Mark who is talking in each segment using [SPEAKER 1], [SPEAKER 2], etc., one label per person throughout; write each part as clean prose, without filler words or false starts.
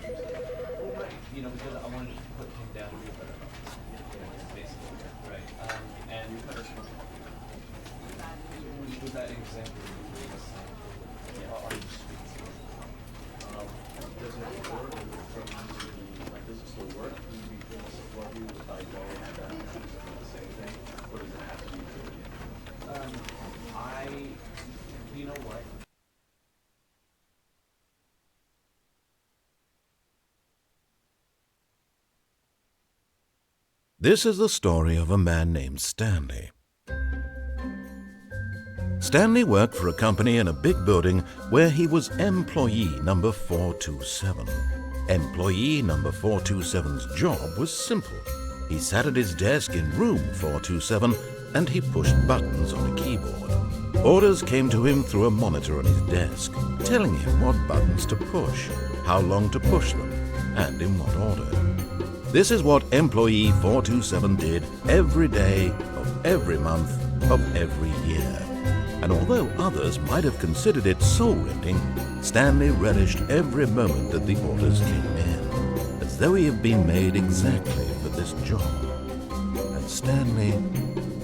[SPEAKER 1] Well, right. Because I wanted to put him down here better. Basically, right. And we put our smoke. Was that an example of the sign? Yeah. Are you streets?
[SPEAKER 2] Does it work from like does it still work? Would you be able to support you with like going and the same thing? Or does it have to be
[SPEAKER 1] you know what?
[SPEAKER 3] This is the story of a man named Stanley. Stanley worked for a company in a big building where he was employee number 427. Employee number 427's job was simple. He sat at his desk in room 427 and he pushed buttons on a keyboard. Orders came to him through a monitor on his desk, telling him what buttons to push, how long to push them, and in what order. This is what employee 427 did every day of every month of every year. And although others might have considered it soul-rending, Stanley relished every moment that the orders came in, as though he had been made exactly for this job. And Stanley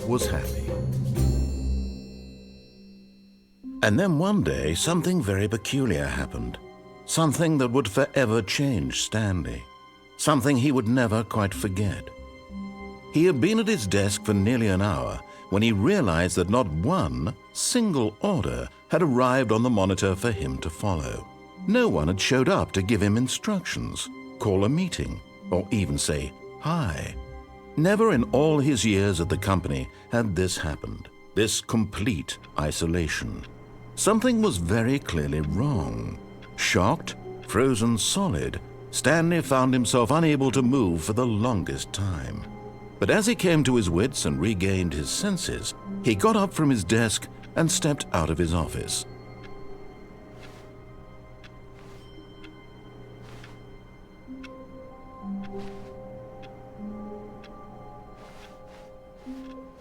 [SPEAKER 3] was happy. And then one day, something very peculiar happened. Something that would forever change Stanley. Something he would never quite forget. He had been at his desk for nearly an hour when he realized that not one single order had arrived on the monitor for him to follow. No one had showed up to give him instructions, call a meeting, or even say hi. Never in all his years at the company had this happened, this complete isolation. Something was very clearly wrong. Shocked, frozen solid, Stanley found himself unable to move for the longest time. But as he came to his wits and regained his senses, he got up from his desk and stepped out of his office.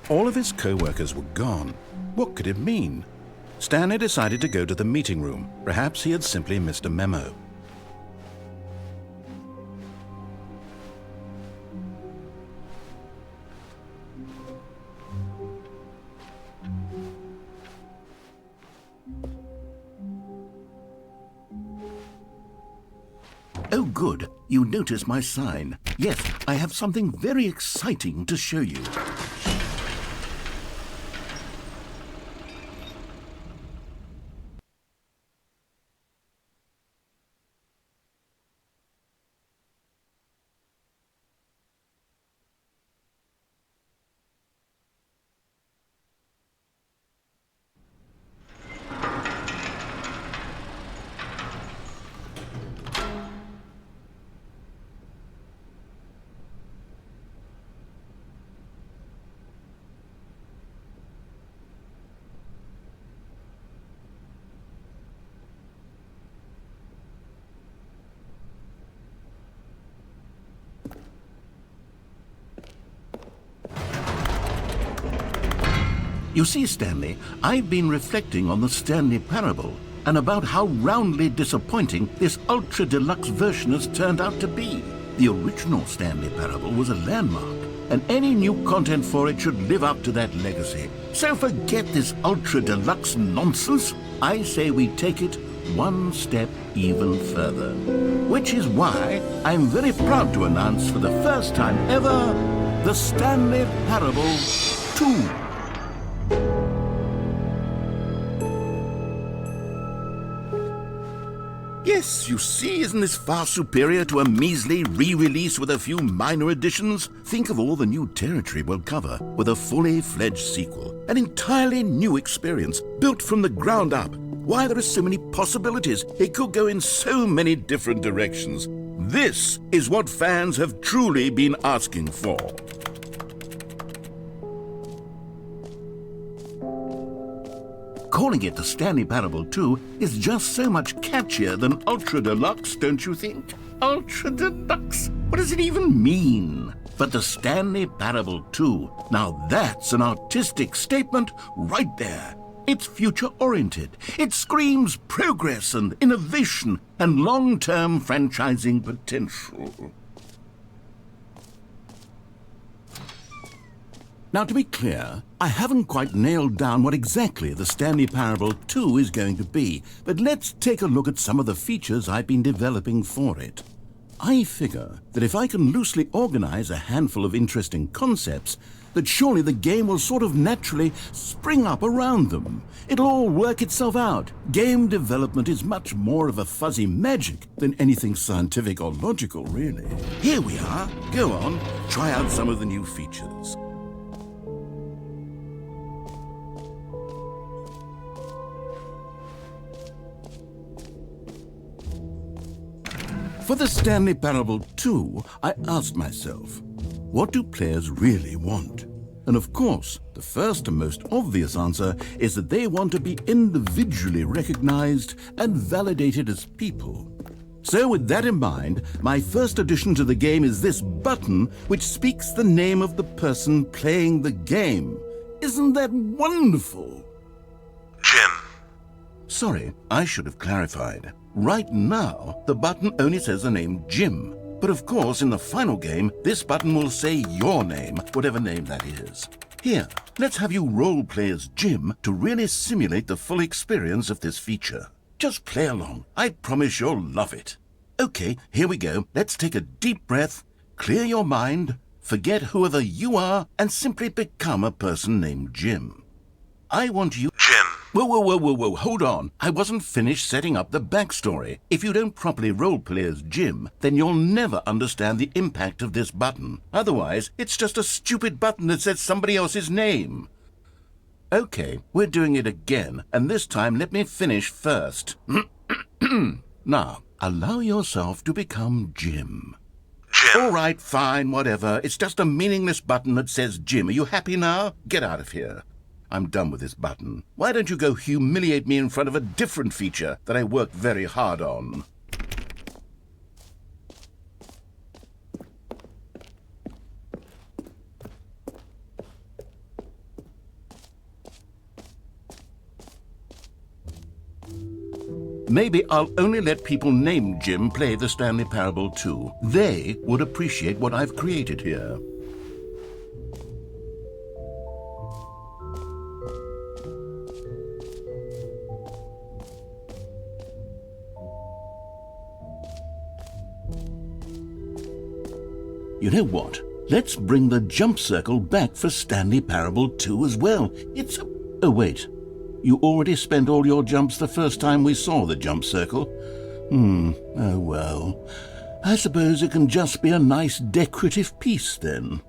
[SPEAKER 3] All of his co-workers were gone. What could it mean? Stanley decided to go to the meeting room. Perhaps he had simply missed a memo. Oh, good. You notice my sign. Yes, I have something very exciting to show you. You see, Stanley, I've been reflecting on the Stanley Parable and about how roundly disappointing this ultra-deluxe version has turned out to be. The original Stanley Parable was a landmark, and any new content for it should live up to that legacy. So forget this ultra-deluxe nonsense. I say we take it one step even further. Which is why I'm very proud to announce for the first time ever, the Stanley Parable 2. Yes, you see, isn't this far superior to a measly re-release with a few minor additions? Think of all the new territory we'll cover with a fully fledged sequel. An entirely new experience, built from the ground up. Why, there are so many possibilities. It could go in so many different directions. This is what fans have truly been asking for. Calling it the Stanley Parable 2 is just so much catchier than Ultra Deluxe, don't you think? Ultra Deluxe? What does it even mean? But the Stanley Parable 2, now that's an artistic statement right there. It's future-oriented. It screams progress and innovation and long-term franchising potential. Now, to be clear, I haven't quite nailed down what exactly the Stanley Parable 2 is going to be, but let's take a look at some of the features I've been developing for it. I figure that if I can loosely organize a handful of interesting concepts, that surely the game will sort of naturally spring up around them. It'll all work itself out. Game development is much more of a fuzzy magic than anything scientific or logical, really. Here we are. Go on, try out some of the new features. For the Stanley Parable 2, I asked myself, what do players really want? And of course, the first and most obvious answer is that they want to be individually recognized and validated as people. So with that in mind, my first addition to the game is this button which speaks the name of the person playing the game. Isn't that wonderful?
[SPEAKER 4] Jim.
[SPEAKER 3] Sorry, I should have clarified. Right now, the button only says the name Jim. But of course, in the final game, this button will say your name, whatever name that is. Here, let's have you role-play as Jim to really simulate the full experience of this feature. Just play along. I promise you'll love it. Okay, here we go. Let's take a deep breath, clear your mind, forget whoever you are, and simply become a person named Jim. I want you...
[SPEAKER 4] Jim.
[SPEAKER 3] Whoa, hold on. I wasn't finished setting up the backstory. If you don't properly roleplay as Jim, then you'll never understand the impact of this button. Otherwise, it's just a stupid button that says somebody else's name. Okay, we're doing it again, and this time let me finish first. Now, allow yourself to become Jim.
[SPEAKER 4] Jim.
[SPEAKER 3] All right, fine, whatever. It's just a meaningless button that says Jim. Are you happy now? Get out of here. I'm done with this button. Why don't you go humiliate me in front of a different feature that I worked very hard on? Maybe I'll only let people named Jim play the Stanley Parable 2. They would appreciate what I've created here. You know what? Let's bring the jump circle back for Stanley Parable 2 as well. It's a... Oh, wait. You already spent all your jumps the first time we saw the jump circle? Oh well. I suppose it can just be a nice decorative piece then.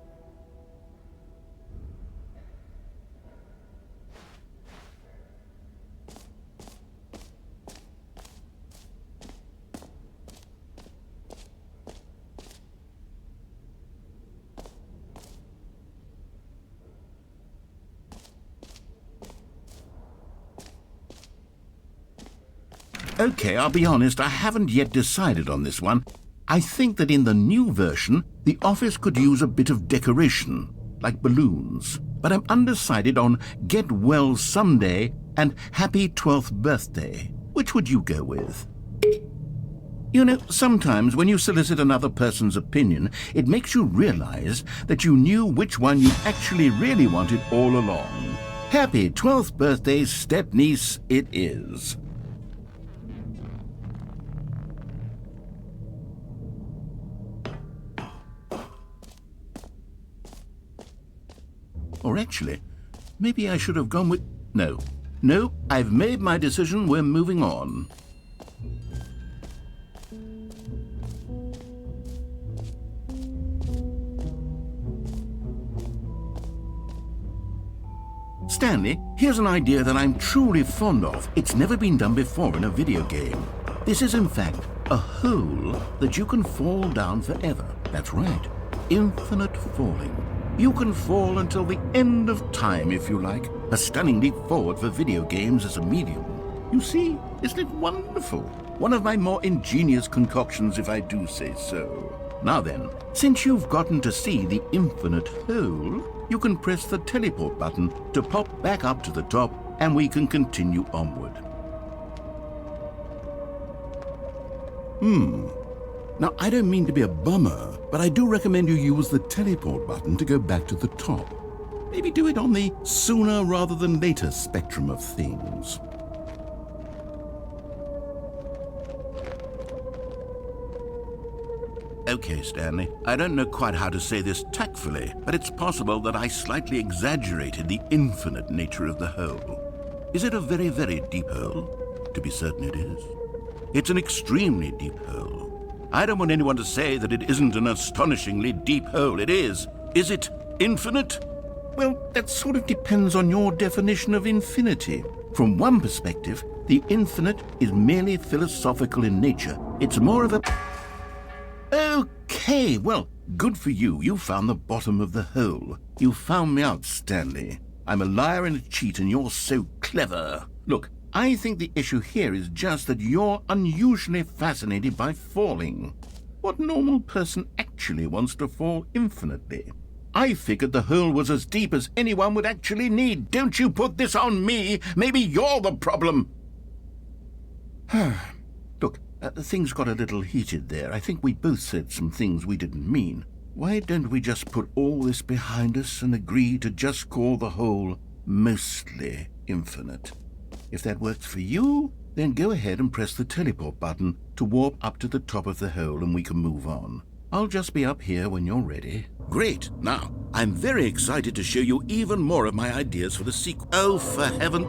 [SPEAKER 3] Okay, I'll be honest, I haven't yet decided on this one. I think that in the new version, the office could use a bit of decoration, like balloons. But I'm undecided on Get Well Someday and Happy 12th Birthday. Which would you go with? You know, sometimes when you solicit another person's opinion, it makes you realize that you knew which one you actually really wanted all along. Happy 12th Birthday, step-niece, it is. Or actually, maybe I should have gone with... No, I've made my decision, we're moving on. Stanley, here's an idea that I'm truly fond of. It's never been done before in a video game. This is in fact a hole that you can fall down forever. That's right, infinite falling. You can fall until the end of time, if you like. A stunning leap forward for video games as a medium. You see, isn't it wonderful? One of my more ingenious concoctions, if I do say so. Now then, since you've gotten to see the infinite hole, you can press the teleport button to pop back up to the top and we can continue onward. Now, I don't mean to be a bummer, but I do recommend you use the teleport button to go back to the top. Maybe do it on the sooner rather than later spectrum of things. Okay, Stanley, I don't know quite how to say this tactfully, but it's possible that I slightly exaggerated the infinite nature of the hole. Is it a very, very deep hole? To be certain it is. It's an extremely deep hole. I don't want anyone to say that it isn't an astonishingly deep hole. It is. Is it infinite? Well, that sort of depends on your definition of infinity. From one perspective, the infinite is merely philosophical in nature. It's more of a... Okay, well, good for you. You found the bottom of the hole. You found me out, Stanley. I'm a liar and a cheat, and you're so clever. Look, I think the issue here is just that you're unusually fascinated by falling. What normal person actually wants to fall infinitely? I figured the hole was as deep as anyone would actually need. Don't you put this on me. Maybe you're the problem. Look, things got a little heated there. I think we both said some things we didn't mean. Why don't we just put all this behind us and agree to just call the hole mostly infinite? If that works for you, then go ahead and press the teleport button to warp up to the top of the hole and we can move on. I'll just be up here when you're ready. Great. Now, I'm very excited to show you even more of my ideas for the sequel. Oh, for heaven...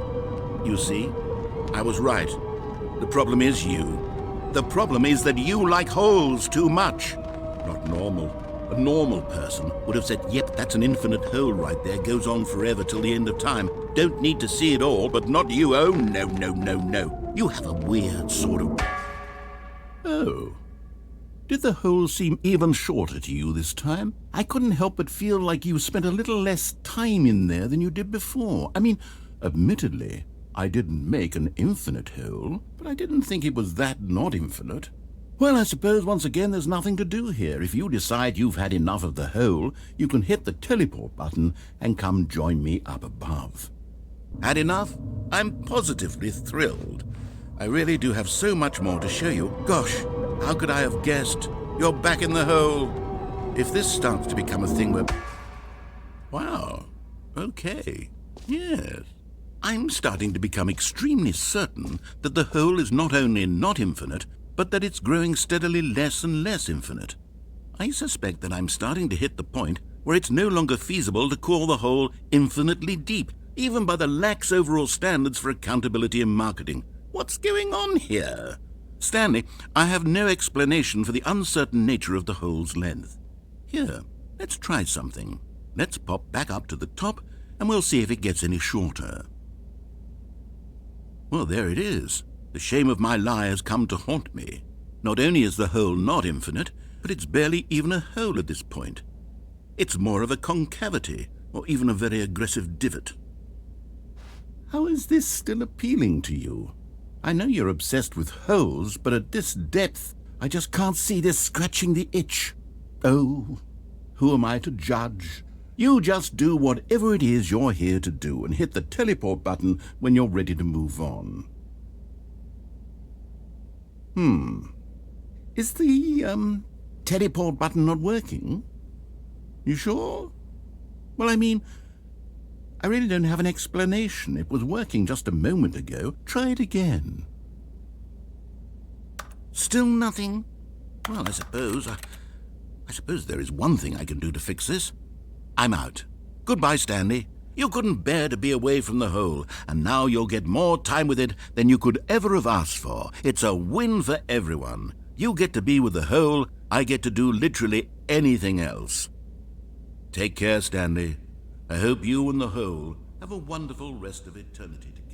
[SPEAKER 3] You see, I was right. The problem is you. The problem is that you like holes too much. Not normal. A normal person would have said, yep, that's an infinite hole right there, goes on forever till the end of time. Don't need to see it all, but not you. Oh, no, no, no, no. You have a weird sort of... Oh. Did the hole seem even shorter to you this time? I couldn't help but feel like you spent a little less time in there than you did before. I mean, admittedly, I didn't make an infinite hole, but I didn't think it was that not infinite. Well, I suppose once again there's nothing to do here. If you decide you've had enough of the hole, you can hit the teleport button and come join me up above. Had enough? I'm positively thrilled. I really do have so much more to show you. Gosh, how could I have guessed? You're back in the hole. If this starts to become a thing where... Wow. Okay. Yes. I'm starting to become extremely certain that the hole is not only not infinite, but that it's growing steadily less and less infinite. I suspect that I'm starting to hit the point where it's no longer feasible to call the hole infinitely deep, even by the lax overall standards for accountability in marketing. What's going on here? Stanley, I have no explanation for the uncertain nature of the hole's length. Here, let's try something. Let's pop back up to the top, and we'll see if it gets any shorter. Well, there it is. The shame of my lie has come to haunt me. Not only is the hole not infinite, but it's barely even a hole at this point. It's more of a concavity, or even a very aggressive divot. How is this still appealing to you? I know you're obsessed with holes, but at this depth, I just can't see this scratching the itch. Oh, who am I to judge? You just do whatever it is you're here to do and hit the teleport button when you're ready to move on. Is the, teleport button not working? You sure? Well, I mean, I really don't have an explanation. It was working just a moment ago. Try it again. Still nothing? Well, I suppose there is one thing I can do to fix this. I'm out. Goodbye, Stanley. You couldn't bear to be away from the hole, and now you'll get more time with it than you could ever have asked for. It's a win for everyone. You get to be with the hole, I get to do literally anything else. Take care, Stanley. I hope you and the hole have a wonderful rest of eternity together.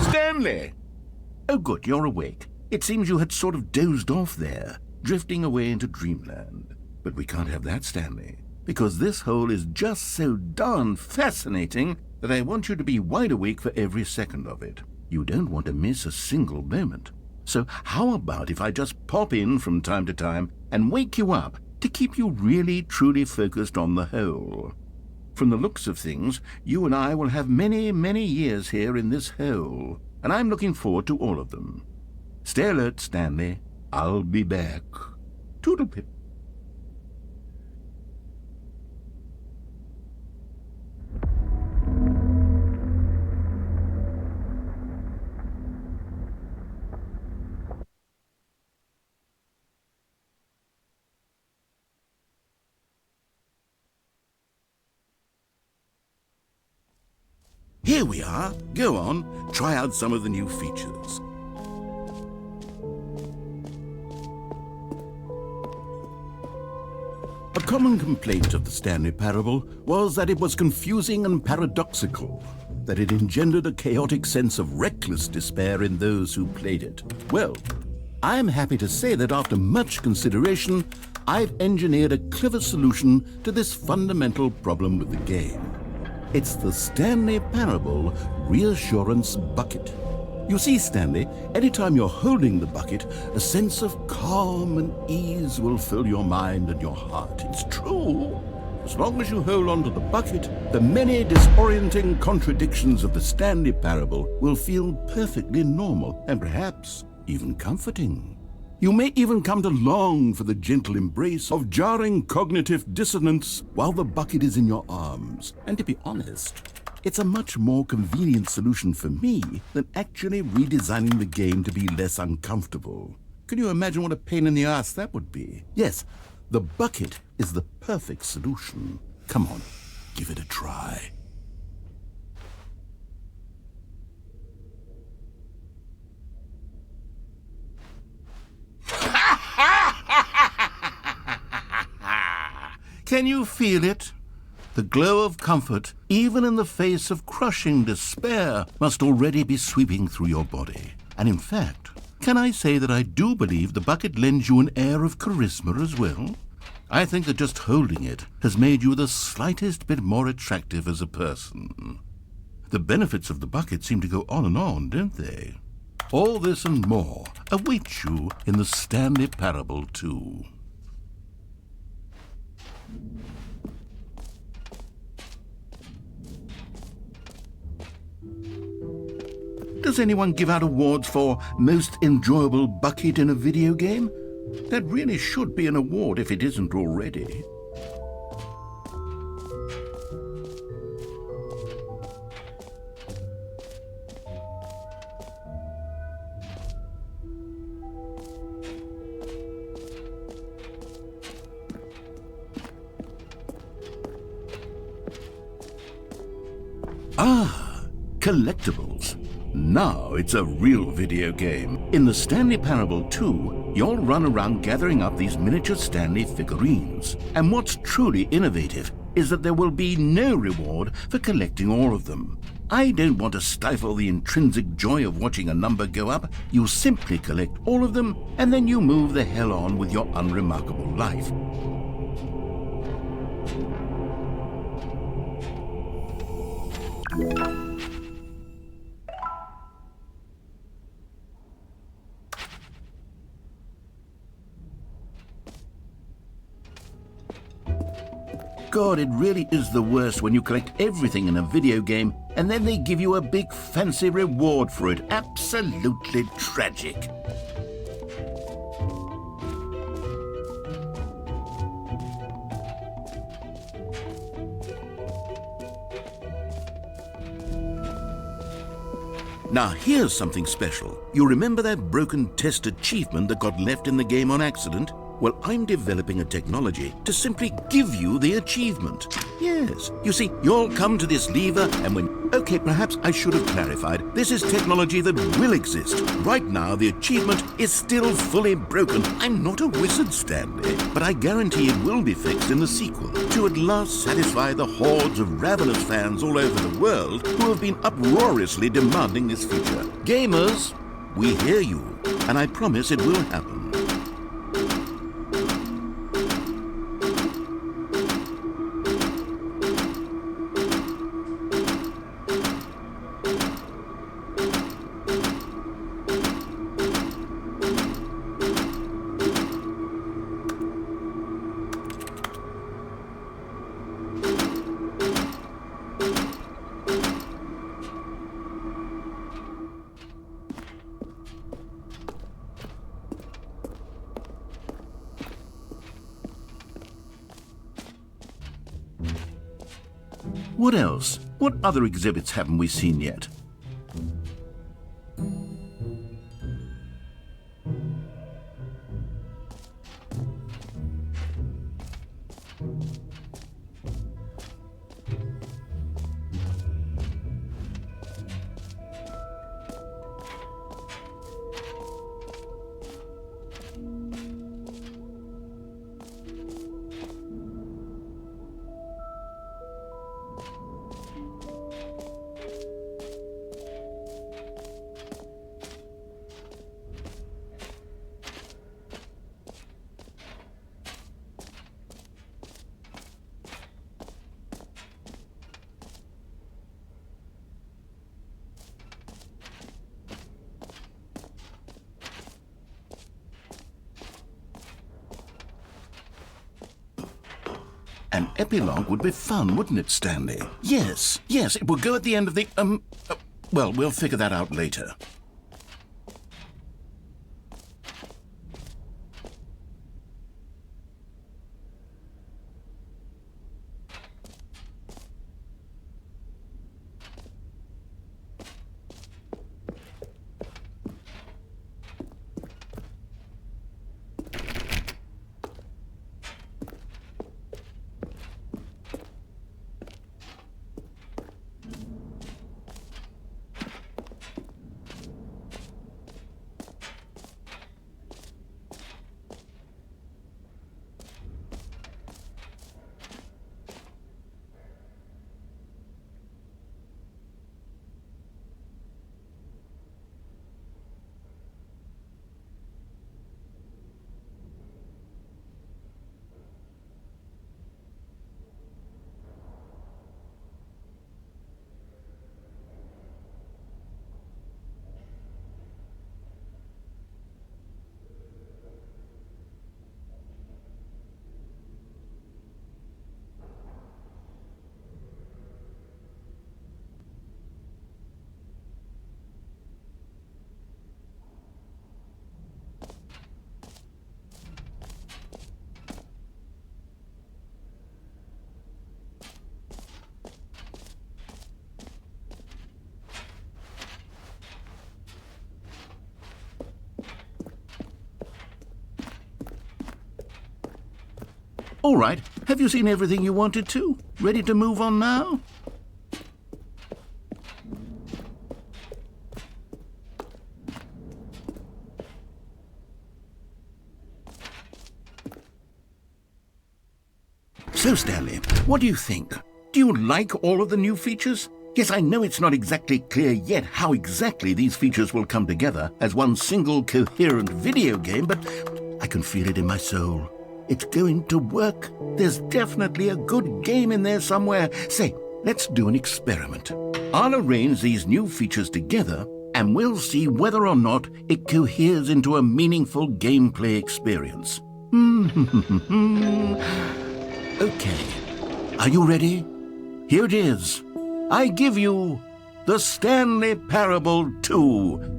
[SPEAKER 3] Stanley! Oh, good, you're awake. It seems you had sort of dozed off there, drifting away into dreamland. But we can't have that, Stanley, because this hole is just so darn fascinating that I want you to be wide awake for every second of it. You don't want to miss a single moment. So how about if I just pop in from time to time and wake you up to keep you really, truly focused on the hole? From the looks of things, you and I will have many, many years here in this hole, and I'm looking forward to all of them. Stay alert, Stanley. I'll be back. Toodle-pip. Here we are. Go on, try out some of the new features. A common complaint of the Stanley Parable was that it was confusing and paradoxical, that it engendered a chaotic sense of reckless despair in those who played it. Well, I'm happy to say that after much consideration, I've engineered a clever solution to this fundamental problem with the game. It's the Stanley Parable Reassurance Bucket. You see, Stanley, anytime you're holding the bucket, a sense of calm and ease will fill your mind and your heart. It's true. As long as you hold on to the bucket, the many disorienting contradictions of the Stanley Parable will feel perfectly normal and perhaps even comforting. You may even come to long for the gentle embrace of jarring cognitive dissonance while the bucket is in your arms. And to be honest, it's a much more convenient solution for me than actually redesigning the game to be less uncomfortable. Can you imagine what a pain in the ass that would be? Yes, the bucket is the perfect solution. Come on, give it a try. Can you feel it? The glow of comfort, even in the face of crushing despair, must already be sweeping through your body. And in fact, can I say that I do believe the bucket lends you an air of charisma as well? I think that just holding it has made you the slightest bit more attractive as a person. The benefits of the bucket seem to go on, don't they? All this and more await you in the Stanley Parable 2. Does anyone give out awards for most enjoyable bucket in a video game? That really should be an award if it isn't already. Ah, collectibles. Now it's a real video game. In the Stanley Parable 2, you'll run around gathering up these miniature Stanley figurines. And what's truly innovative is that there will be no reward for collecting all of them. I don't want to stifle the intrinsic joy of watching a number go up. You simply collect all of them, and then you move the hell on with your unremarkable life. God, it really is the worst when you collect everything in a video game and then they give you a big fancy reward for it. Absolutely tragic. Now here's something special. You remember that broken test achievement that got left in the game on accident? Well, I'm developing a technology to simply give you the achievement. Yes. You see, you'll come to this lever and when... Okay, perhaps I should have clarified. This is technology that will exist. Right now, the achievement is still fully broken. I'm not a wizard, Stanley, but I guarantee it will be fixed in the sequel to at last satisfy the hordes of ravenous fans all over the world who have been uproariously demanding this feature. Gamers, we hear you, and I promise it will happen. What else? What other exhibits haven't we seen yet? An epilogue would be fun, wouldn't it, Stanley? Yes, it will go at the end of the, well, we'll figure that out later. All right, have you seen everything you wanted to? Ready to move on now? So, Stanley, what do you think? Do you like all of the new features? Yes, I know it's not exactly clear yet how exactly these features will come together as one single coherent video game, but I can feel it in my soul. It's going to work. There's definitely a good game in there somewhere. Say, let's do an experiment. I'll arrange these new features together and we'll see whether or not it coheres into a meaningful gameplay experience. Okay, are you ready? Here it is. I give you the Stanley Parable 2.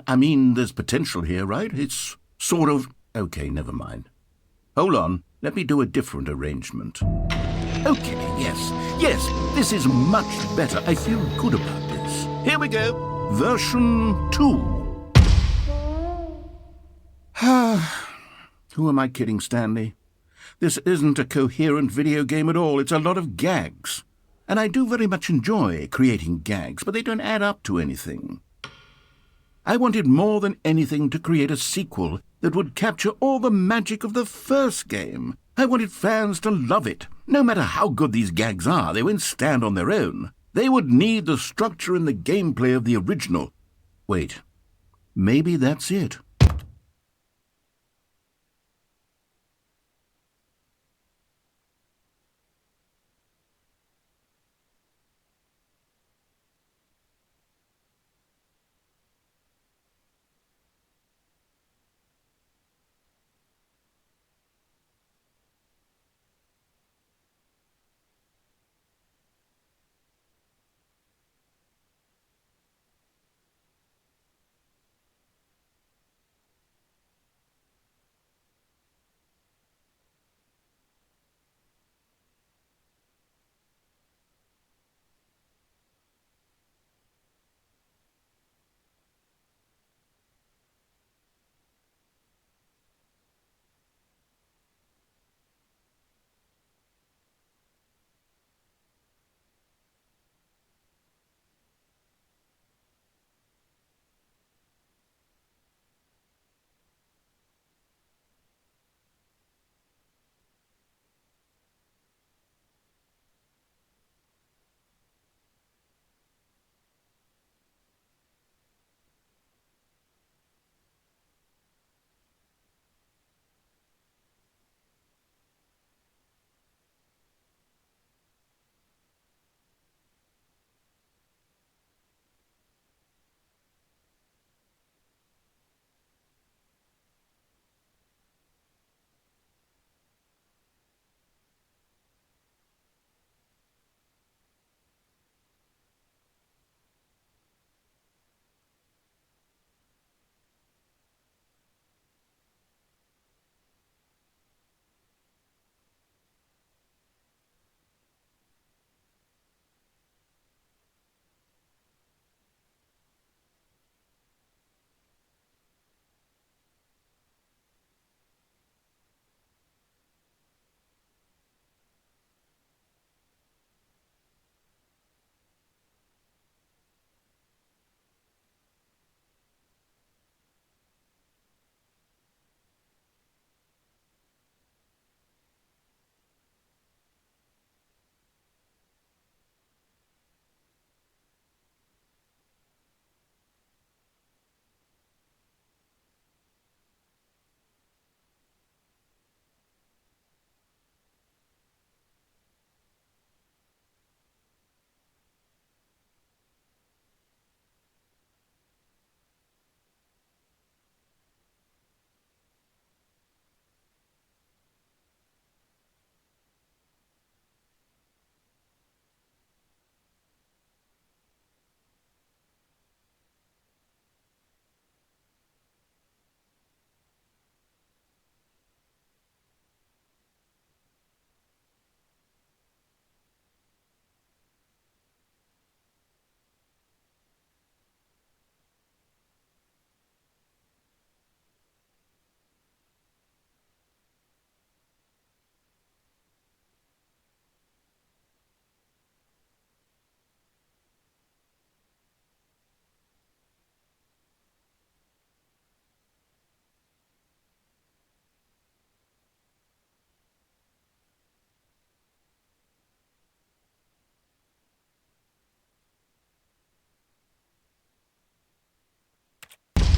[SPEAKER 3] I mean, there's potential here, right? It's sort of... Okay, never mind. Hold on, let me do a different arrangement. Okay, yes, this is much better. I feel good about this. Yes, here we go. Version 2. Who am I kidding, Stanley? This isn't a coherent video game at all. It's a lot of gags. And I do very much enjoy creating gags, but they don't add up to anything. I wanted more than anything to create a sequel that would capture all the magic of the first game. I wanted fans to love it. No matter how good these gags are, they won't stand on their own. They would need the structure and the gameplay of the original. Wait, maybe that's it.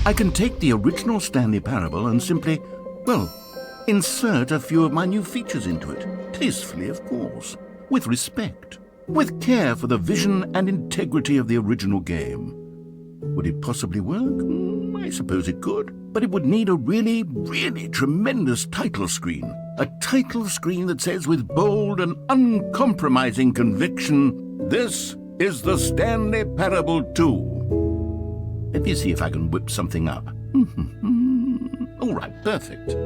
[SPEAKER 3] I can take the original Stanley Parable and simply, well, insert a few of my new features into it. Tastefully, of course. With respect. With care for the vision and integrity of the original game. Would it possibly work? I suppose it could. But it would need a really, really tremendous title screen. A title screen that says with bold and uncompromising conviction, "This is the Stanley Parable 2. Let me see if I can whip something up. All right, perfect.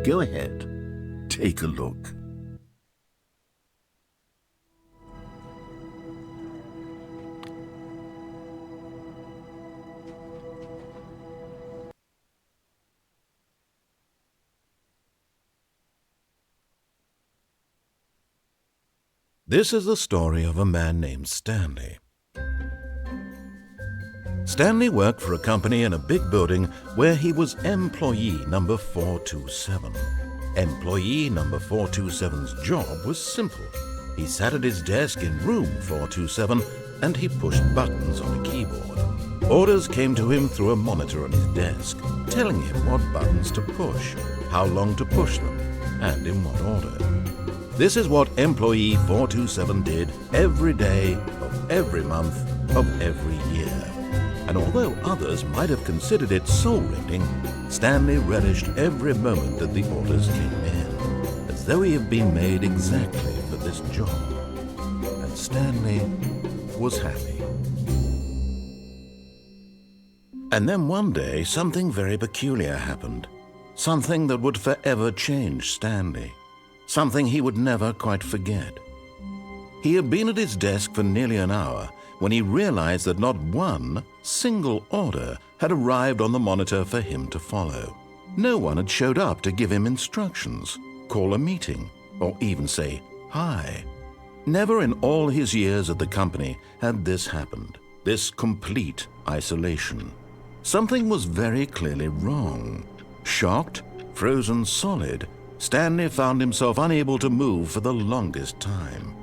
[SPEAKER 3] Go ahead. Take a look. This is the story of a man named Stanley. Stanley worked for a company in a big building where he was employee number 427. Employee number 427's job was simple. He sat at his desk in room 427 and he pushed buttons on a keyboard. Orders came to him through a monitor on his desk, telling him what buttons to push, how long to push them, and in what order. This is what employee 427 did every day of every month of every year. And although others might have considered it soul-rending, Stanley relished every moment that the orders came in, as though he had been made exactly for this job. And Stanley was happy. And then one day, something very peculiar happened. Something that would forever change Stanley. Something he would never quite forget. He had been at his desk for nearly an hour when he realized that not one single order had arrived on the monitor for him to follow. No one had showed up to give him instructions, call a meeting, or even say hi. Never in all his years at the company had this happened, this complete isolation. Something was very clearly wrong. Shocked, frozen solid, Stanley found himself unable to move for the longest time.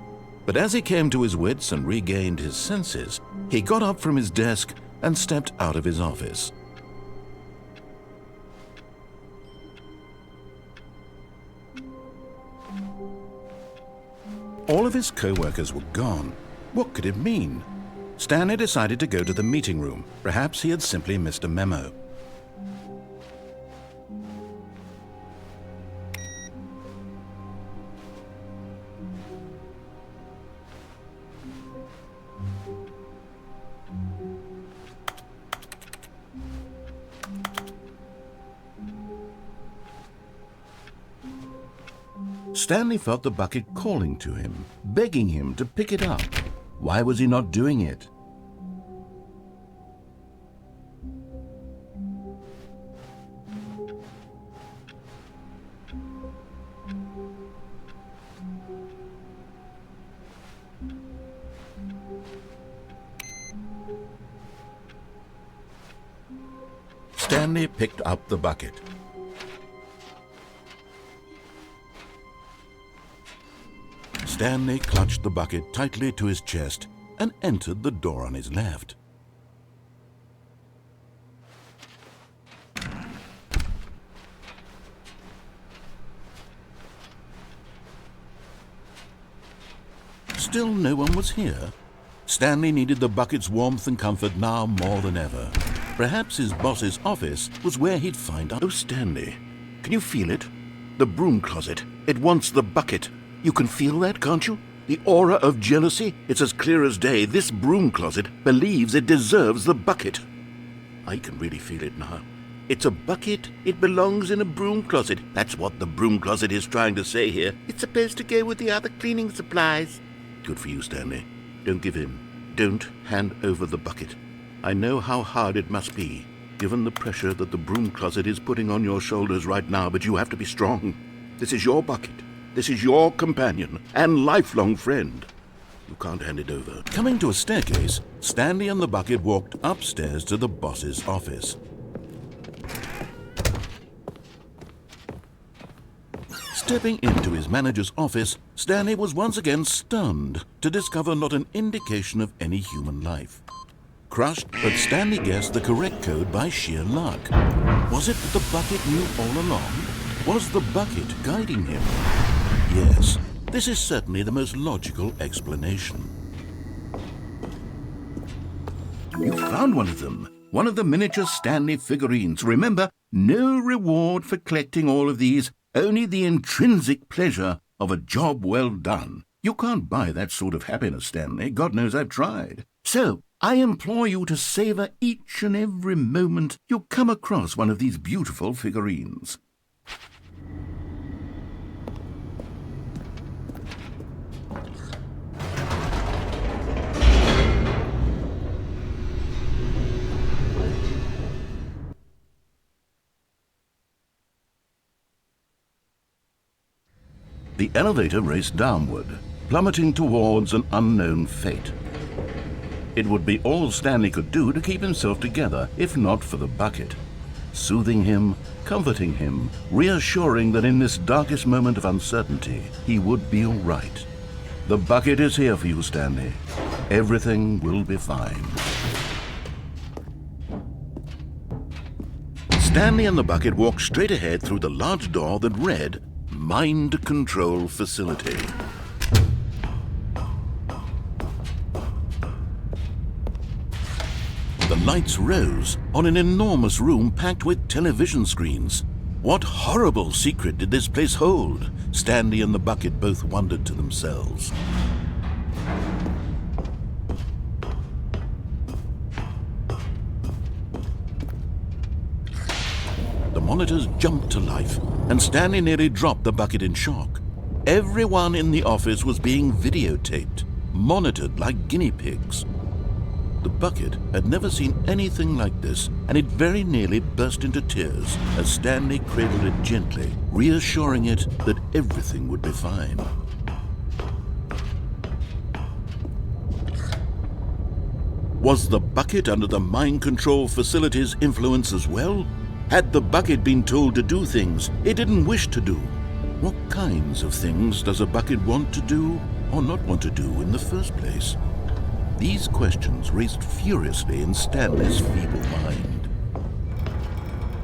[SPEAKER 3] But as he came to his wits and regained his senses, he got up from his desk and stepped out of his office. All of his co-workers were gone. What could it mean? Stanley decided to go to the meeting room. Perhaps he had simply missed a memo. Stanley felt the bucket calling to him, begging him to pick it up. Why was he not doing it? Stanley picked up the bucket. Stanley clutched the bucket tightly to his chest and entered the door on his left. Still no one was here. Stanley needed the bucket's warmth and comfort now more than ever. Perhaps his boss's office was where he'd find out. Oh, Stanley, can you feel it? The broom closet. It wants the bucket. You can feel that, can't you? The aura of jealousy? It's as clear as day. This broom closet believes it deserves the bucket. I can really feel it now. It's a bucket. It belongs in a broom closet. That's what the broom closet is trying to say here. It's supposed to go with the other cleaning supplies. Good for you, Stanley. Don't give in. Don't hand over the bucket. I know how hard it must be, given the pressure that the broom closet is putting on your shoulders right now, but you have to be strong. This is your bucket. This is your companion and lifelong friend. You can't hand it over. Coming to a staircase, Stanley and the bucket walked upstairs to the boss's office. Stepping into his manager's office, Stanley was once again stunned to discover not an indication of any human life. Crushed, but Stanley guessed the correct code by sheer luck. Was it that the bucket knew all along? Was the bucket guiding him? Yes, this is certainly the most logical explanation. You found one of them. One of the miniature Stanley figurines. Remember, no reward for collecting all of these, only the intrinsic pleasure of a job well done. You can't buy that sort of happiness, Stanley. God knows I've tried. So, I implore you to savor each and every moment you come across one of these beautiful figurines. The elevator raced downward. plummeting towards an unknown fate. It would be all Stanley could do to keep himself together, if not for the bucket. Soothing him, comforting him, reassuring that in this darkest moment of uncertainty, he would be all right. The bucket is here for you, Stanley. Everything will be fine. Stanley and the bucket walked straight ahead through the large door that read, Mind Control Facility. The lights rose on an enormous room packed with television screens. What horrible secret did this place hold? Stanley and the bucket both wondered to themselves. The monitors jumped to life, and Stanley nearly dropped the bucket in shock. Everyone in the office was being videotaped, monitored like guinea pigs. The bucket had never seen anything like this, and it very nearly burst into tears as Stanley cradled it gently, reassuring it that everything would be fine. Was the bucket under the mind control facility's influence as well? Had the bucket been told to do things it didn't wish to do? What kinds of things does a bucket want to do or not want to do in the first place? These questions raced furiously in Stanley's feeble mind.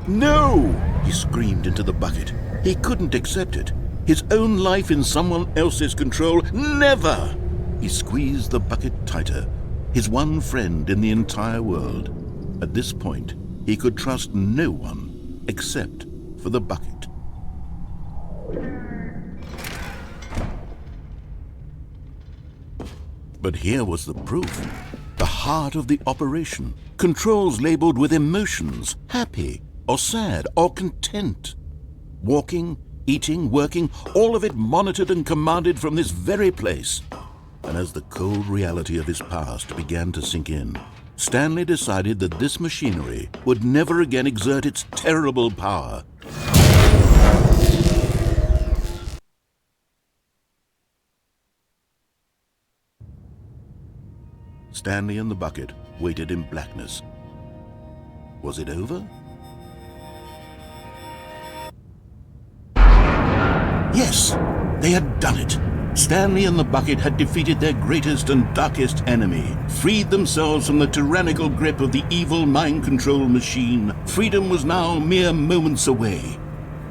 [SPEAKER 3] No! He screamed into the bucket. He couldn't accept it. His own life in someone else's control, never! He squeezed the bucket tighter, his one friend in the entire world. At this point, he could trust no one except for the bucket. But here was the proof. The heart of the operation. Controls labeled with emotions, happy or sad or content. Walking, eating, working, all of it monitored and commanded from this very place. And as the cold reality of his past began to sink in, Stanley decided that this machinery would never again exert its terrible power. Stanley and the bucket waited in blackness. Was it over? Yes, they had done it. Stanley and the bucket had defeated their greatest and darkest enemy, freed themselves from the tyrannical grip of the evil mind control machine. Freedom was now mere moments away.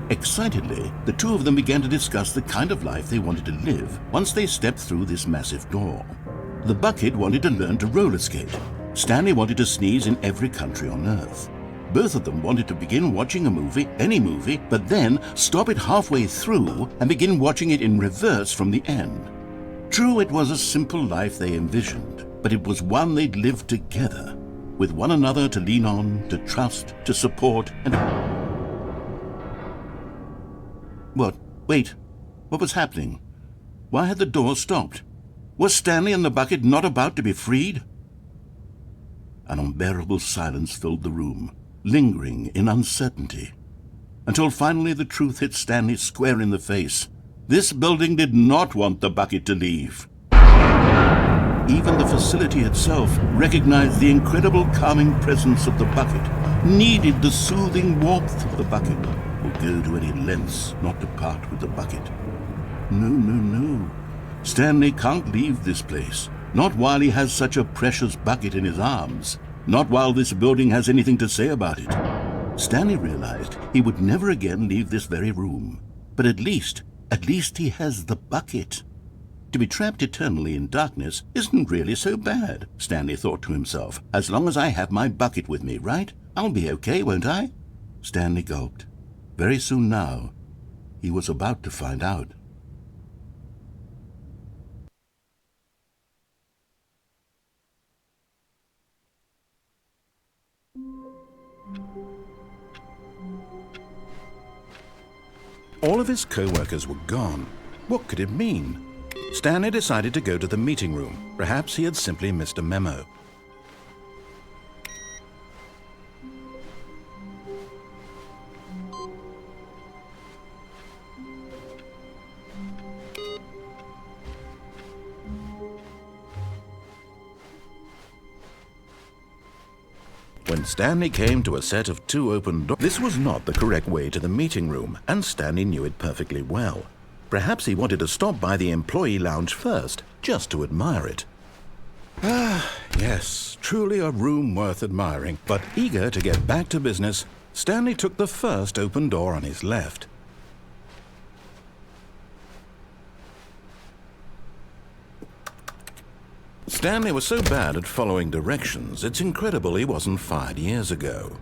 [SPEAKER 3] Excitedly, the two of them began to discuss the kind of life they wanted to live once they stepped through this massive door. The bucket wanted to learn to roller skate. Stanley wanted to sneeze in every country on Earth. Both of them wanted to begin watching a movie, any movie, but then stop it halfway through and begin watching it in reverse from the end. True, it was a simple life they envisioned, but it was one they'd lived together, with one another to lean on, to trust, to support, and... What? Wait. What was happening? Why had the door stopped? Was Stanley and the bucket not about to be freed? An unbearable silence filled the room, lingering in uncertainty, until finally the truth hit Stanley square in the face. This building did not want the bucket to leave. Even the facility itself recognized the incredible calming presence of the bucket, needed the soothing warmth of the bucket, would go to any lengths not to part with the bucket. No. Stanley can't leave this place, not while he has such a precious bucket in his arms, not while this building has anything to say about it. Stanley realized he would never again leave this very room, but at least he has the bucket. To be trapped eternally in darkness isn't really so bad, Stanley thought to himself. As long as I have my bucket with me, right? I'll be okay, won't I? Stanley gulped. Very soon now, he was about to find out. All of his co-workers were gone. What could it mean? Stanley decided to go to the meeting room. Perhaps he had simply missed a memo. When Stanley came to a set of 2 open doors, this was not the correct way to the meeting room, and Stanley knew it perfectly well. Perhaps he wanted to stop by the employee lounge first, just to admire it. Ah, yes, truly a room worth admiring. But eager to get back to business, Stanley took the first open door on his left. Stanley was so bad at following directions, it's incredible he wasn't fired years ago.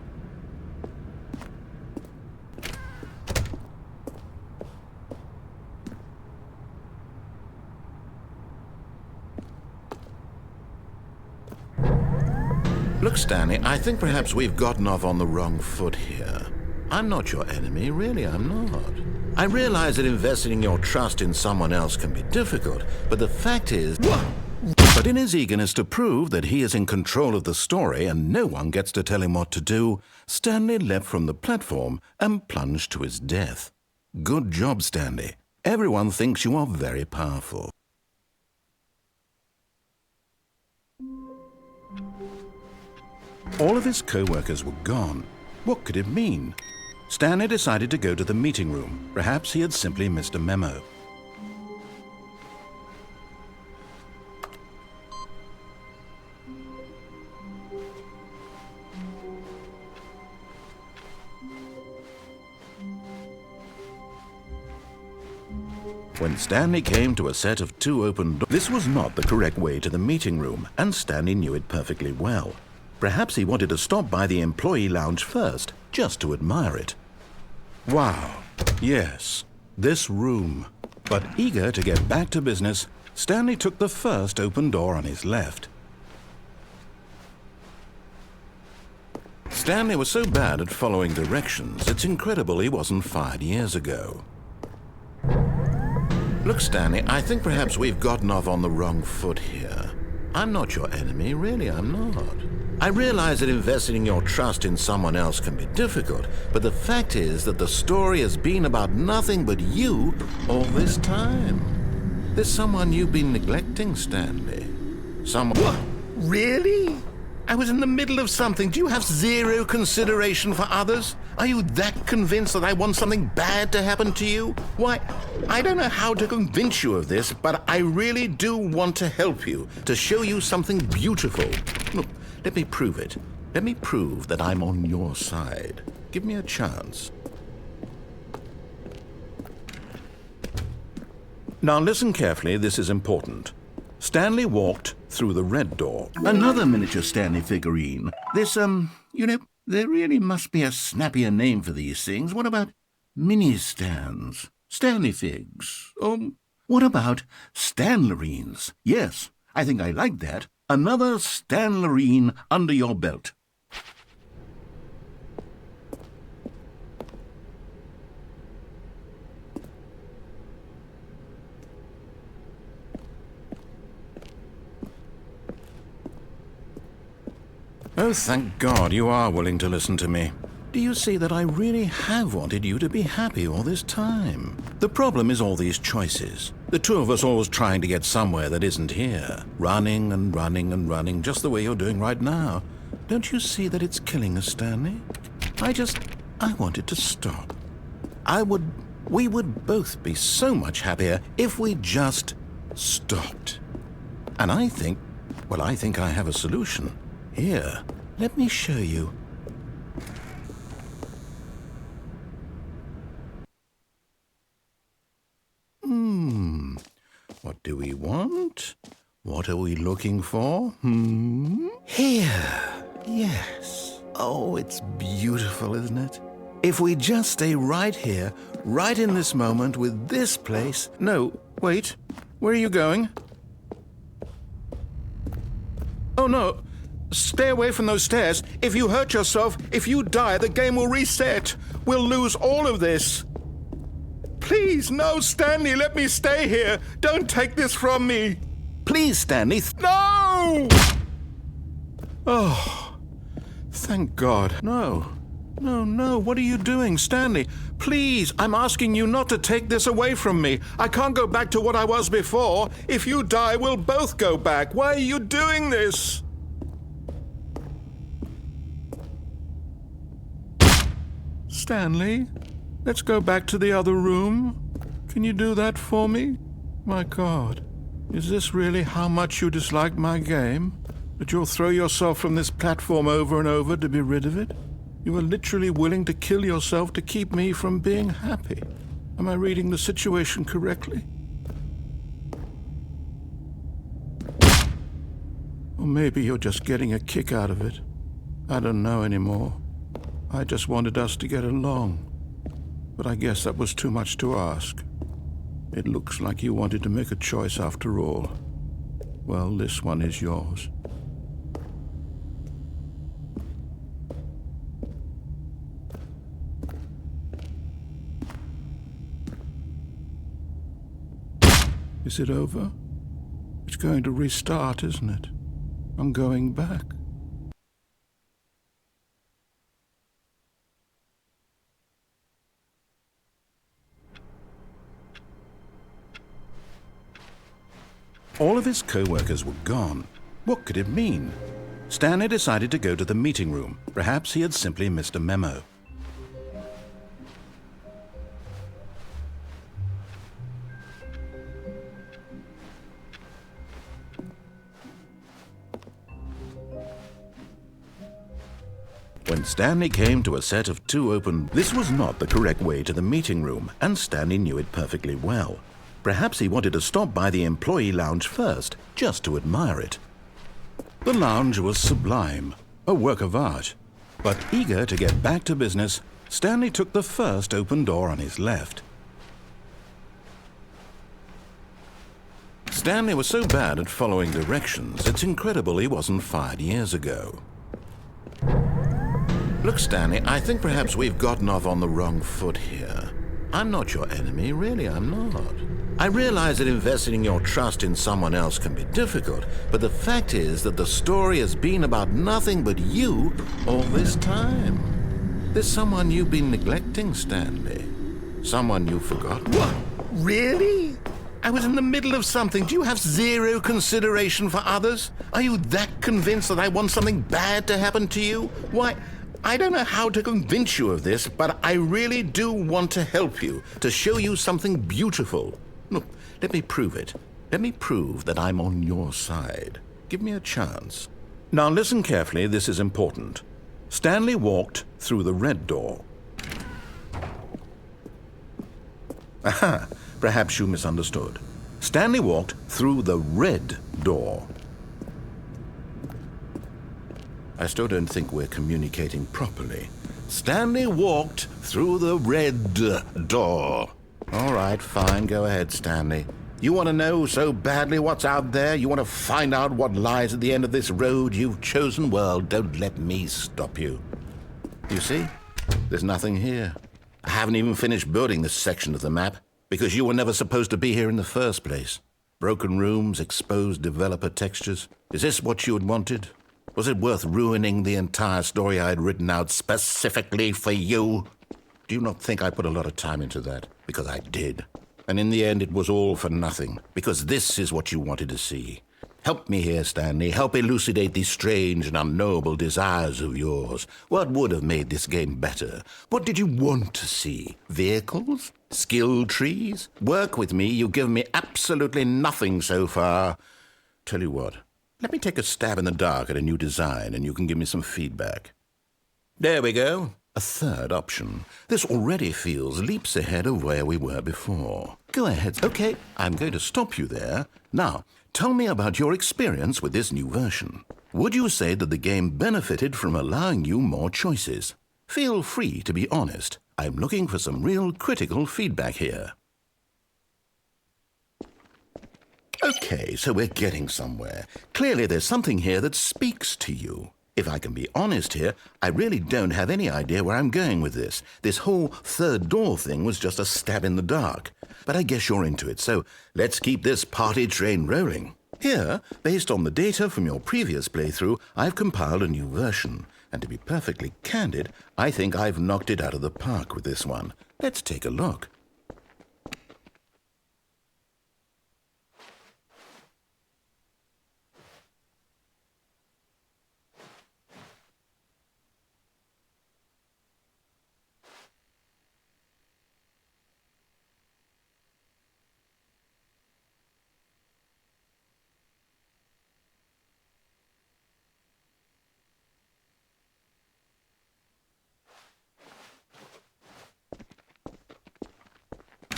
[SPEAKER 3] Look, Stanley, I think perhaps we've gotten off on the wrong foot here. I'm not your enemy, really, I'm not. I realize that investing your trust in someone else can be difficult, but the fact is... But in his eagerness to prove that he is in control of the story and no one gets to tell him what to do, Stanley leapt from the platform and plunged to his death. Good job, Stanley. Everyone thinks you are very powerful. All of his co-workers were gone. What could it mean? Stanley decided to go to the meeting room. Perhaps he had simply missed a memo. When Stanley came to a set of 2 open doors, this was not the correct way to the meeting room, and Stanley knew it perfectly well. Perhaps he wanted to stop by the employee lounge first, just to admire it. Wow, yes, this room. But eager to get back to business, Stanley took the first open door on his left. Stanley was so bad at following directions, it's incredible he wasn't fired years ago. Look, Stanley, I think perhaps we've gotten off on the wrong foot here. I'm not your enemy, really, I'm not. I realize that investing your trust in someone else can be difficult, but the fact is that the story has been about nothing but you all this time. There's someone you've been neglecting, Stanley. Someone... What? Really? I was in the middle of something. Do you have zero consideration for others? Are you that convinced that I want something bad to happen to you? Why, I don't know how to convince you of this, but I really do want to help you, to show you something beautiful. Look, let me prove it. Let me prove that I'm on your side. Give me a chance. Now listen carefully, this is important. Stanley walked through the red door. Another miniature Stanley figurine. This, you know, there really must be a snappier name for these things. What about mini-stands? Stanley figs? What about Stanlerines? Yes, I think I like that. Another Stanlerine under your belt. Oh, thank God you are willing to listen to me. Do you see that I really have wanted you to be happy all this time? The problem is all these choices. The two of us always trying to get somewhere that isn't here. Running and running and running, just the way you're doing right now. Don't you see that it's killing us, Stanley? I wanted to stop. We would both be so much happier if we just stopped. And I think I have a solution. Here, let me show you. What do we want? What are we looking for? Here. Yes. Oh, it's beautiful, isn't it? If we just stay right here, right in this moment with this place... No, wait. Where are you going? Oh, no. Stay away from those stairs. If you hurt yourself, if you die, the game will reset. We'll lose all of this. Please, no, Stanley, let me stay here. Don't take this from me. Please, Stanley. No! Oh, thank God. No, what are you doing, Stanley? Please, I'm asking you not to take this away from me. I can't go back to what I was before. If you die, we'll both go back. Why are you doing this? Stanley, let's go back to the other room. Can you do that for me? My God, is this really how much you dislike my game? That you'll throw yourself from this platform over and over to be rid of it? You are literally willing to kill yourself to keep me from being happy. Am I reading the situation correctly? Or maybe you're just getting a kick out of it. I don't know anymore. I just wanted us to get along. But I guess that was too much to ask. It looks like you wanted to make a choice after all. Well, this one is yours. Is it over? It's going to restart, isn't it? I'm going back. All of his co-workers were gone. What could it mean? Stanley decided to go to the meeting room. Perhaps he had simply missed a memo. When Stanley came to a set of 2 open, this was not the correct way to the meeting room, and Stanley knew it perfectly well. Perhaps he wanted to stop by the employee lounge first, just to admire it. The lounge was sublime, a work of art. But eager to get back to business, Stanley took the first open door on his left. Stanley was so bad at following directions, it's incredible he wasn't fired years ago. Look, Stanley, I think perhaps we've gotten off on the wrong foot here. I'm not your enemy, really, I'm not. I realize that investing your trust in someone else can be difficult, but the fact is that the story has been about nothing but you all this time. There's someone you've been neglecting, Stanley. Someone you've forgotten. What? Really? I was in the middle of something. Do you have zero consideration for others? Are you that convinced that I want something bad to happen to you? Why, I don't know how to convince you of this, but I really do want to help you, to show you something beautiful. Look, let me prove it. Let me prove that I'm on your side. Give me a chance. Now listen carefully, this is important. Stanley walked through the red door. Aha, perhaps you misunderstood. Stanley walked through the red door. I still don't think we're communicating properly. Stanley walked through the red door. All right, fine, go ahead, Stanley. You want to know so badly what's out there? You want to find out what lies at the end of this road you've chosen? Well, don't let me stop you. You see? There's nothing here. I haven't even finished building this section of the map, because you were never supposed to be here in the first place. Broken rooms, exposed developer textures. Is this what you had wanted? Was it worth ruining the entire story I had written out specifically for you? Do you not think I put a lot of time into that? Because I did. And in the end, it was all for nothing, because this is what you wanted to see. Help me here, Stanley. Help elucidate these strange and unknowable desires of yours. What would have made this game better? What did you want to see? Vehicles? Skill trees? Work with me. You've given me absolutely nothing so far. Tell you what. Let me take a stab in the dark at a new design, and you can give me some feedback. There we go. A third option. This already feels leaps ahead of where we were before. Go ahead. Okay, I'm going to stop you there. Now, tell me about your experience with this new version. Would you say that the game benefited from allowing you more choices? Feel free to be honest. I'm looking for some real critical feedback here. Okay, so we're getting somewhere. Clearly there's something here that speaks to you. If I can be honest here, I really don't have any idea where I'm going with this. This whole third door thing was just a stab in the dark. But I guess you're into it, so let's keep this party train rolling. Here, based on the data from your previous playthrough, I've compiled a new version. And to be perfectly candid, I think I've knocked it out of the park with this one. Let's take a look.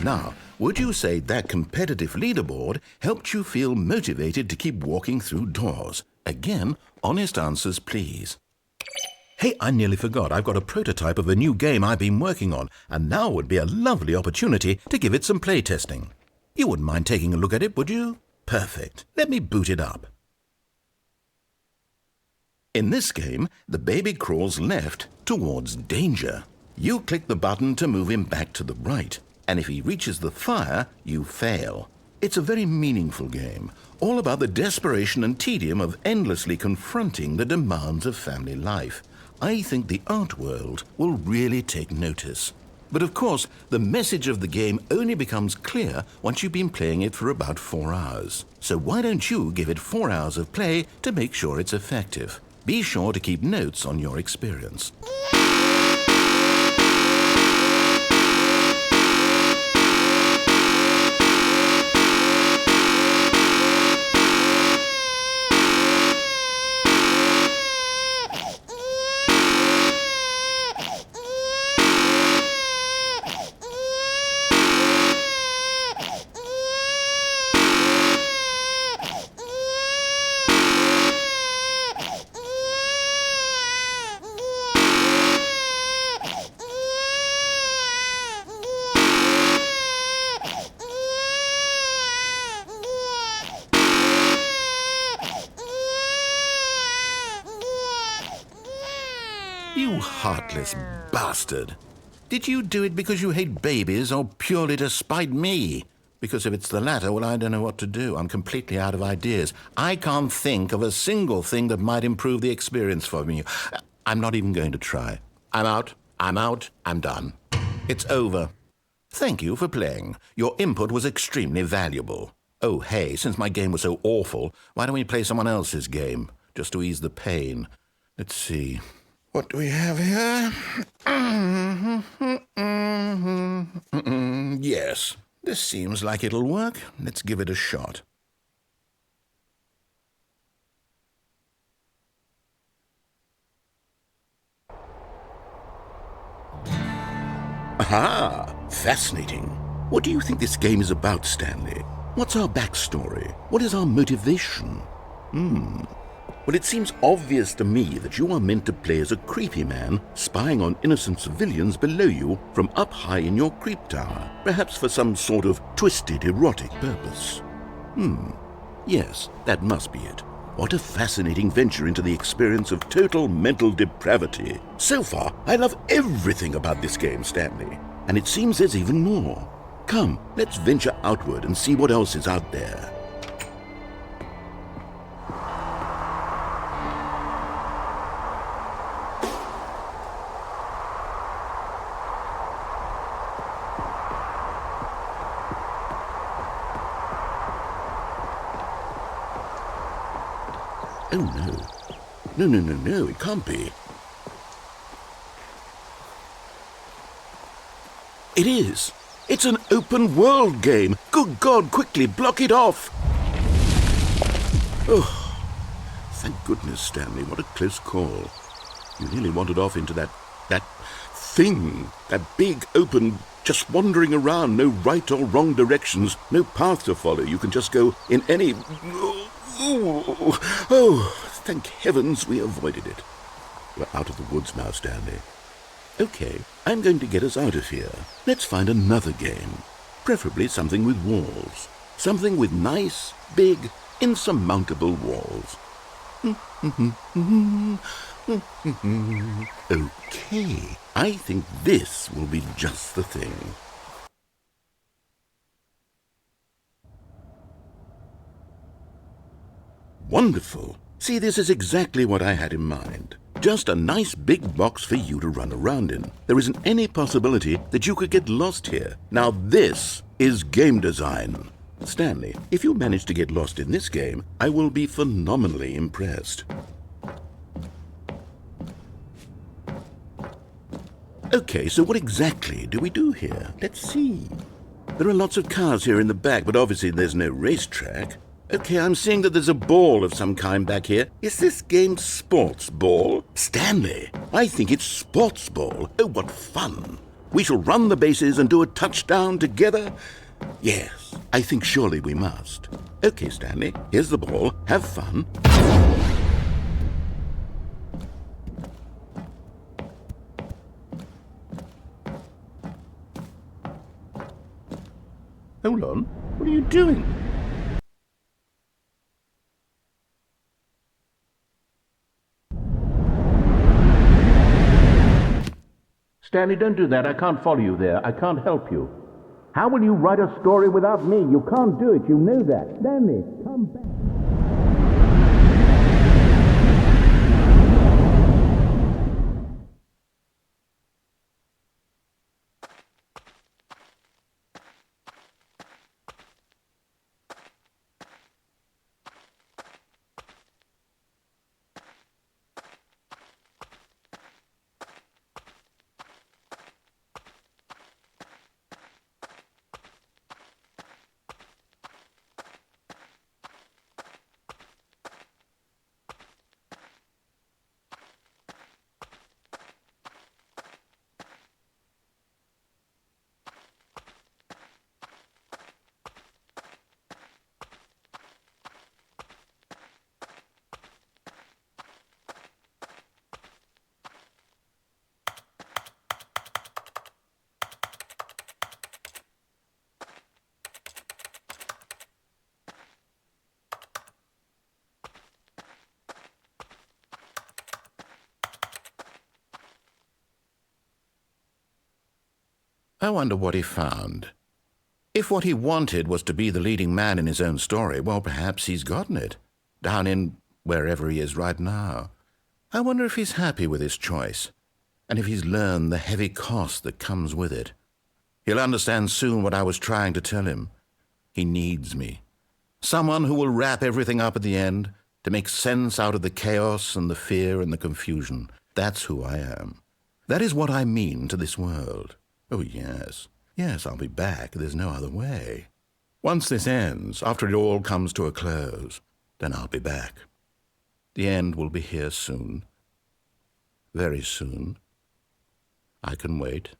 [SPEAKER 3] Now, would you say that competitive leaderboard helped you feel motivated to keep walking through doors? Again, honest answers, please. Hey, I nearly forgot. I've got a prototype of a new game I've been working on, and now would be a lovely opportunity to give it some playtesting. You wouldn't mind taking a look at it, would you? Perfect. Let me boot it up. In this game, the baby crawls left towards danger. You click the button to move him back to the right, and if he reaches the fire, you fail. It's a very meaningful game, all about the desperation and tedium of endlessly confronting the demands of family life. I think the art world will really take notice. But of course, the message of the game only becomes clear once you've been playing it for about 4 hours. So why don't you give it 4 hours of play to make sure it's effective? Be sure to keep notes on your experience. You heartless bastard. Did you do it because you hate babies or purely to spite me? Because if it's the latter, well, I don't know what to do. I'm completely out of ideas. I can't think of a single thing that might improve the experience for me. I'm not even going to try. I'm out. I'm done. It's over. Thank you for playing. Your input was extremely valuable. Oh, hey, since my game was so awful, why don't we play someone else's game, just to ease the pain? Let's see. What do we have here? Yes, this seems like it'll work. Let's give it a shot. Aha! Fascinating. What do you think this game is about, Stanley? What's our backstory? What is our motivation? Well, it seems obvious to me that you are meant to play as a creepy man spying on innocent civilians below you from up high in your creep tower, perhaps for some sort of twisted erotic purpose. Yes, that must be it. What a fascinating venture into the experience of total mental depravity. So far, I love everything about this game, Stanley, and it seems there's even more. Come, let's venture outward and see what else is out there. Oh, no. No, it can't be. It is. It's an open world game. Good God, quickly block it off. Oh, thank goodness, Stanley. What a close call. You nearly wandered off into that thing, that big open, just wandering around, no right or wrong directions, no path to follow. You can just go in any... Oh, thank heavens we avoided it. We're out of the woods now, Stanley. Okay, I'm going to get us out of here. Let's find another game. Preferably something with walls. Something with nice, big, insurmountable walls. Okay, I think this will be just the thing. Wonderful. See, this is exactly what I had in mind. Just a nice big box for you to run around in. There isn't any possibility that you could get lost here. Now this is game design. Stanley, if you manage to get lost in this game, I will be phenomenally impressed. Okay, so what exactly do we do here? Let's see. There are lots of cars here in the back, but obviously there's no racetrack. Okay, I'm seeing that there's a ball of some kind back here. Is this game sports ball? Stanley, I think it's sports ball. Oh, what fun. We shall run the bases and do a touchdown together? Yes, I think surely we must. Okay, Stanley, here's the ball. Have fun. Hold on. What are you doing? Stanley, don't do that. I can't follow you there. I can't help you. How will you write a story without me? You can't do it. You know that. Stanley, come back. I wonder what he found. If what he wanted was to be the leading man in his own story, well, perhaps he's gotten it, down in wherever he is right now. I wonder if he's happy with his choice, and if he's learned the heavy cost that comes with it. He'll understand soon what I was trying to tell him. He needs me. Someone who will wrap everything up at the end, to make sense out of the chaos and the fear and the confusion. That's who I am. That is what I mean to this world. Oh, yes. Yes, I'll be back. There's no other way. Once this ends, after it all comes to a close, then I'll be back. The end will be here soon. Very soon. I can wait.